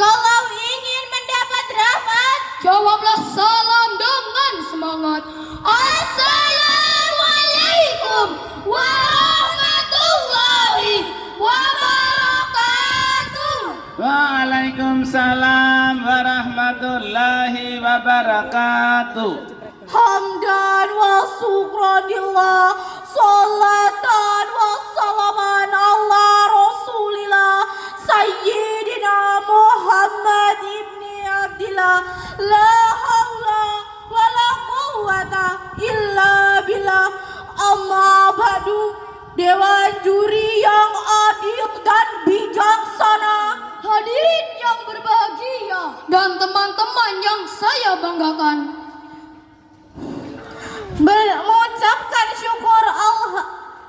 Kalau ingin mendapat rahmat, jawablah salam dengan semangat. Assalamualaikum warahmatullahi wabarakatuh. Waalaikumsalam warahmatullahi wabarakatuh. hamdan wa syukranillah, salatan wa salaman ala rasulillah sayyidina Muhammad ibni Abdillah, la haula wa la quwwata illa billah. Amma ba'du, dewan juri yang adil dan bijaksana, Hadirin yang berbahagia dan teman-teman yang saya banggakan, mengucapkan syukur Allah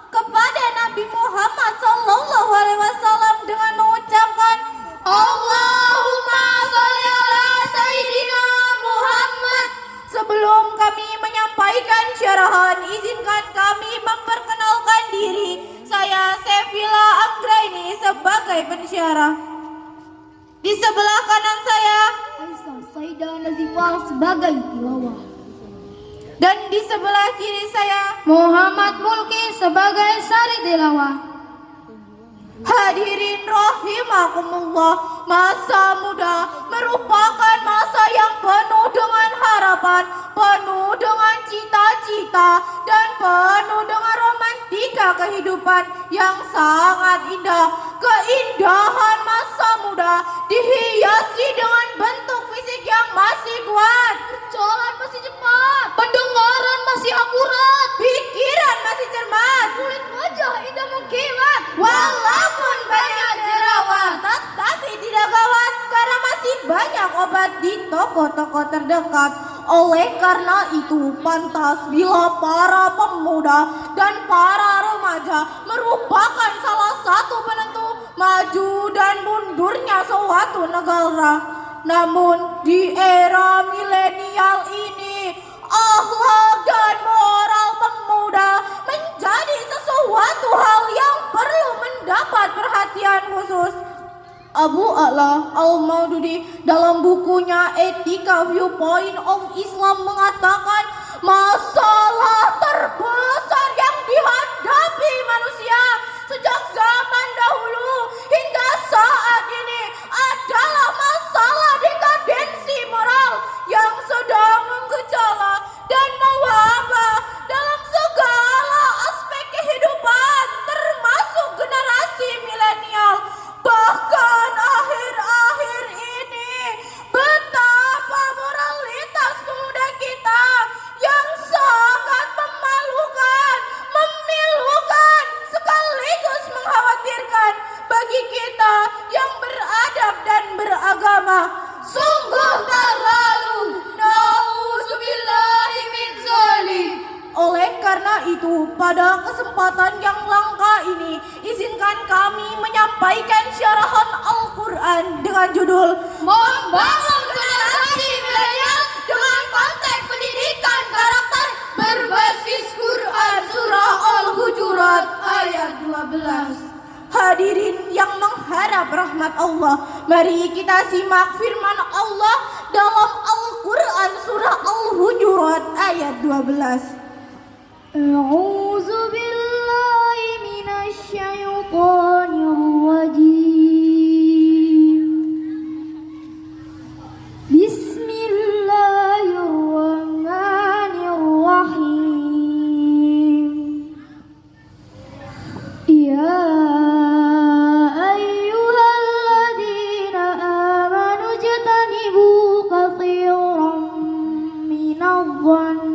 kepada Nabi Muhammad SAW dengan mengucapkan Allahumma sholli ala Sayyidina Muhammad. Sebelum kami menyampaikan syarahan, izinkan kami memperkenalkan diri. Saya Sevilla Anggraini sebagai pensyarah. Di sebelah kanan saya Aisyah Saidah Nazifah sebagai tilawah, dan di sebelah kiri saya Muhammad Mulki sebagai sari tilawah. hadirin rahimakumullah, masa muda merupakan masa yang penuh dengan harapan, penuh dengan cita-cita, dan penuh dengan romantika kehidupan yang sangat indah. Keindahan masa muda dihiasi dengan bentuk fisik yang masih kuat, Jalan masih cepat, pendengaran masih akurat, pikiran masih cermat, kulit wajah indah mengkilat. walaupun banyak jerawat, tetapi tidak gawat karena masih banyak obat di toko-toko terdekat. Oleh karena itu, pantas bila para pemuda dan para remaja merupakan salah satu penentu maju dan mundurnya suatu negara. Namun di era milenial ini, akhlak dan moral pemuda menjadi sesuatu hal yang perlu mendapat perhatian khusus. Abu A'la Al-Maududi dalam bukunya Etika Viewpoint of Islam mengatakan, masalah terbesar yang dihadapi manusia sejak zaman dahulu hingga saat ini adalah masalah dekadensi moral yang sedang menggejala dan mewabah dalam segala aspek kehidupan, termasuk generasi milenial. Bahkan akhir-akhir ini, betapa moralitas pemuda kita yang sangat memalukan, memilukan, sekaligus mengkhawatirkan bagi kita yang beradab dan beragama. Sungguh terlalu, na'udzubillahi min zalim. Oleh karena itu, pada kesempatan yang langka ini, izinkan kami menyampaikan syarahan Al-Quran dengan judul Membangun Generasi Milenial dengan Konteks Pendidikan Karakter Berbasis Quran, Surah Al-Hujurat ayat 12. Hadirin yang mengharap rahmat Allah, mari kita simak firman Allah dalam Al-Quran Surah Al-Hujurat ayat 12. A'udzu billahi minasy syaithanir rajim. Bismillahirrahmanirrahim. Ya ayyuhalladzina amanu jtanibu katsiran minadh-dhann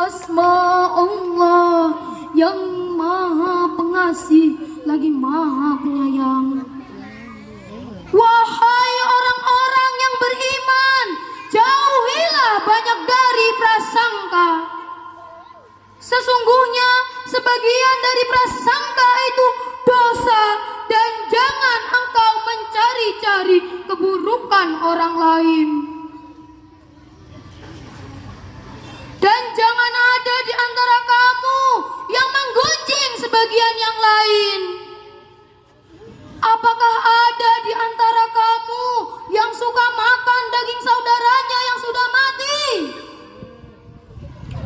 asma Allah yang maha pengasih lagi maha penyayang. Wahai orang-orang yang beriman, jauhilah banyak dari prasangka. Sesungguhnya sebagian dari prasangka itu dosa, dan jangan engkau mencari-cari keburukan orang lain. Dan jangan ada di antara kamu yang menggunjing sebagian yang lain. Apakah ada di antara kamu yang suka makan daging saudaranya yang sudah mati?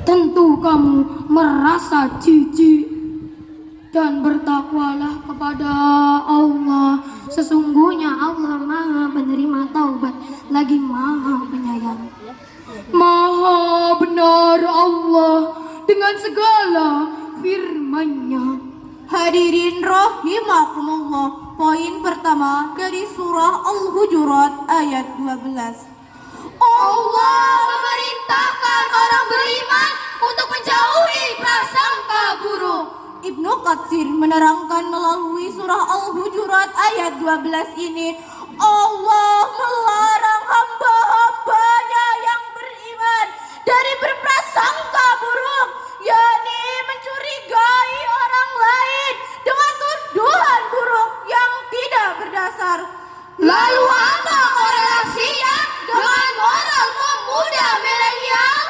Tentu kamu merasa jijik, dan bertakwalah kepada Allah. Sesungguhnya Allah maha penerima taubat lagi maha penyayang. Maha benar Allah dengan segala firman-Nya. Hadirin rahimakumullah. Poin pertama dari surah Al-Hujurat ayat 12. Allah memerintahkan orang beriman untuk menjauhi prasangka buruk. Ibnu Katsir menerangkan melalui surah Al-Hujurat ayat 12 ini, Allah melarang hamba-hambanya yang beriman dari berprasangka buruk, yakni mencurigai orang lain dengan tuduhan buruk yang tidak berdasar. Lalu apa korelasinya dengan moral pemuda milenial?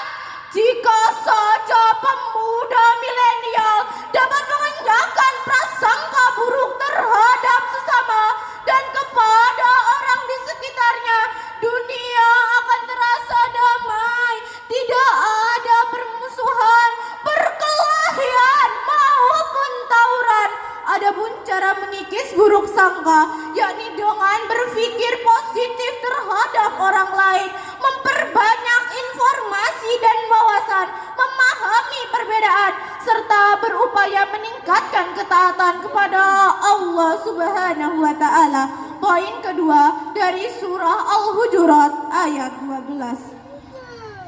Jika saja pemuda milenial dapat mengenyangkan prasangka buruk terhadap sesama dan kepada orang di sekitarnya, dunia akan terasa damai. Tidak ada permusuhan, perkelahian maupun tawuran. Adapun cara mengikis buruk sangka, yakni dengan berpikir positif terhadap orang lain, memperbanyak informasi dan wawasan, memahami perbedaan, serta berupaya meningkatkan ketaatan kepada Allah Subhanahu wa Ta'ala. Poin kedua dari surah Al-Hujurat ayat 12.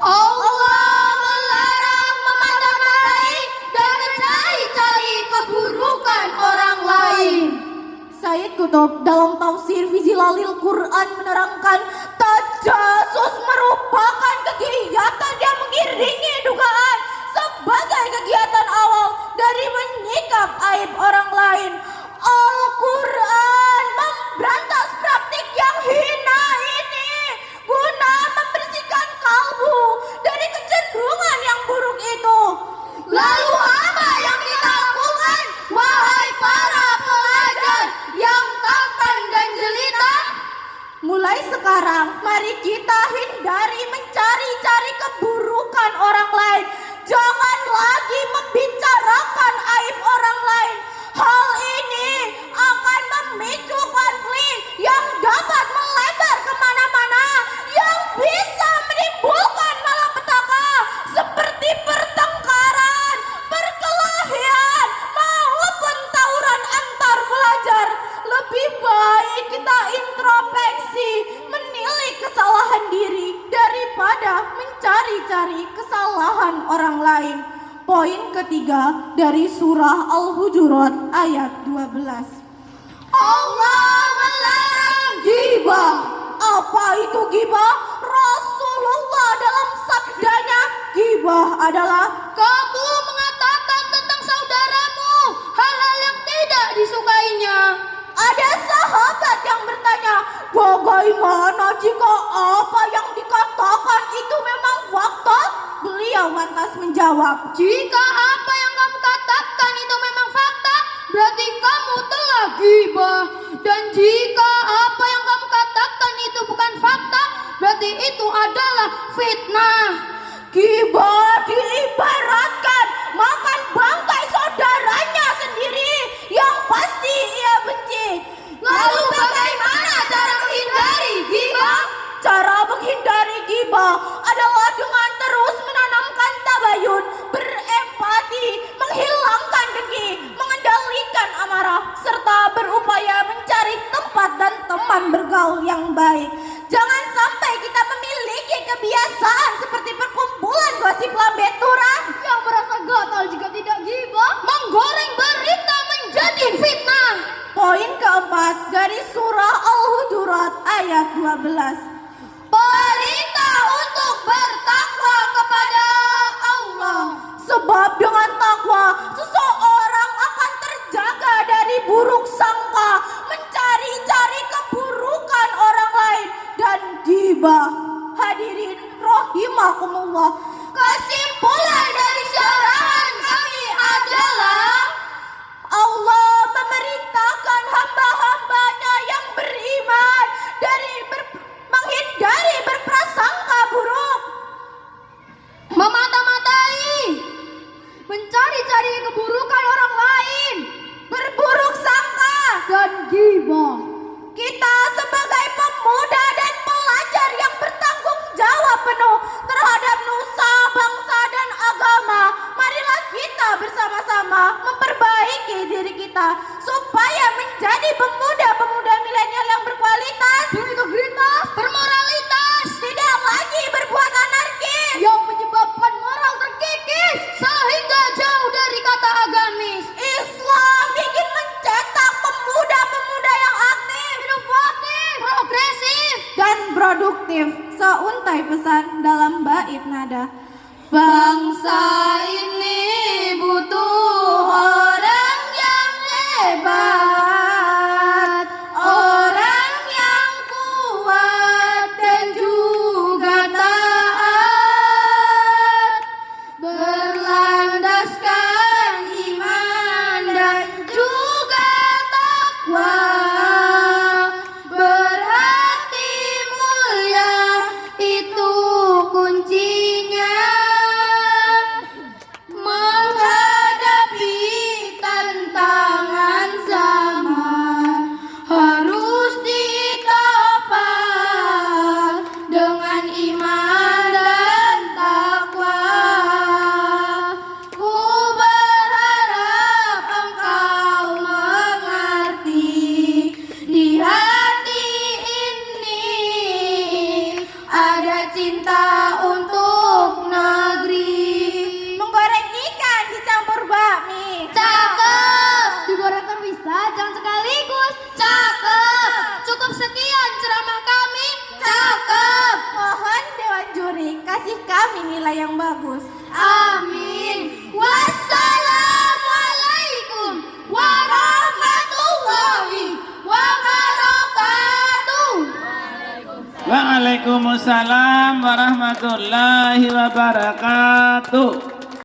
Allah melarang memata-matai dan mencari-cari keburukan orang lain. Sayyid Qutb dalam tafsir Fizilalil Quran menerangkan, tajasus merupakan kegiatan yang mengiringi dugaan sebagai kegiatan awal dari menyikap aib orang lain. Al-Quran memberantas praktik yang hina ini guna membersihkan kalbu dari kecenderungan yang buruk itu. Lalu apa yang kita lakukan, wahai para pelajar yang tampan dan jelita? Mulai sekarang, mari kita hindari mencari-cari keburukan orang lain. Jangan lagi membicarakan aib orang lain. Hal ini akan memicu konflik yang dapat melebar kemana-mana, yang bisa menimbulkan malapetaka seperti pertengkaran, perkelahian, maupun tawuran antar pelajar. Lebih baik kita introspeksi, menilik kesalahan diri daripada mencari-cari kesalahan orang lain. Poin ketiga dari surah Al-Hujurat ayat 12. Allah melarang Ghibah. Apa itu ghibah? Rasulullah dalam sabdanya, ghibah adalah kamu mengatakan tentang saudaramu hal-hal yang tidak disukainya. Ada sahabat yang bertanya, bagaimana jika apa yang dikatakan itu memang fakta? Beliau lantas menjawab, Jika apa yang kamu katakan itu memang fakta, berarti kamu telah ghibah. Dan jika apa yang kamu katakan itu bukan fakta, berarti itu adalah fitnah. ghibah diibaratkan makan bangkai saudaranya sendiri yang pasti ia benci. Lalu bagaimana cara menghindari ghibah? Cara menghindari ghibah adalah dengan terus menanamkan tabayun, berempati, menghilangkan dengki, mengendalikan amarah, serta berupaya mencari tempat dan teman bergaul yang baik. Jangan sampai kita memiliki kebiasaan seperti perkumpulan gosip lama 15. Perintah untuk bertakwa kepada Allah. Sebab dengan takwa seseorang akan terjaga dari buruk sangka, mencari-cari keburukan orang lain dan ghibah. Hadirin rahimakumullah. Kesimpulan dari syarahan kami adalah Allah memerintahkan hamba-hambanya yang beriman menghindari berprasangka buruk, memata-matai, mencari-cari keburukan orang lain, berburuk sangka, dan ghibah. Kita sebagai pemuda dan pelajar yang bertanggung jawab penuh terhadap nusa, bangsa, dan agama, marilah kita bersama-sama memperbaiki diri kita supaya menjadi pemuda-pemuda milenial yang berkualitas, Berintegritas, bermoralitas, tidak lagi berbuat anarkis yang menyebabkan moral terkikis sehingga jauh dari kata agamis. Islam ingin mencetak pemuda-pemuda yang aktif, Inovatif, progresif, dan produktif. Seuntai pesan dalam bait nada. bangsa ini butuh orang yang hebat, orang yang kuat dan juga taat, berlandaskan iman dan juga takwa, berhati mulia, itu kuncinya menghadapi tantangan zaman. Harus ditopang dengan iman dan takwa. Ku berharap engkau mengerti, di hati ini ada cinta untuk negeri. Menggoreng ikan dicampur bakmi. Cakep. Digorengkan bisa, jangan sekaligus. Cakep. Cukup sekian ceramah kami. Cakep. Mohon Dewan Juri kasih kami nilai yang bagus. Amin. Wassalamualaikum warahmatullahi wabarakatuh. Waalaikumsalam warahmatullahi wabarakatuh.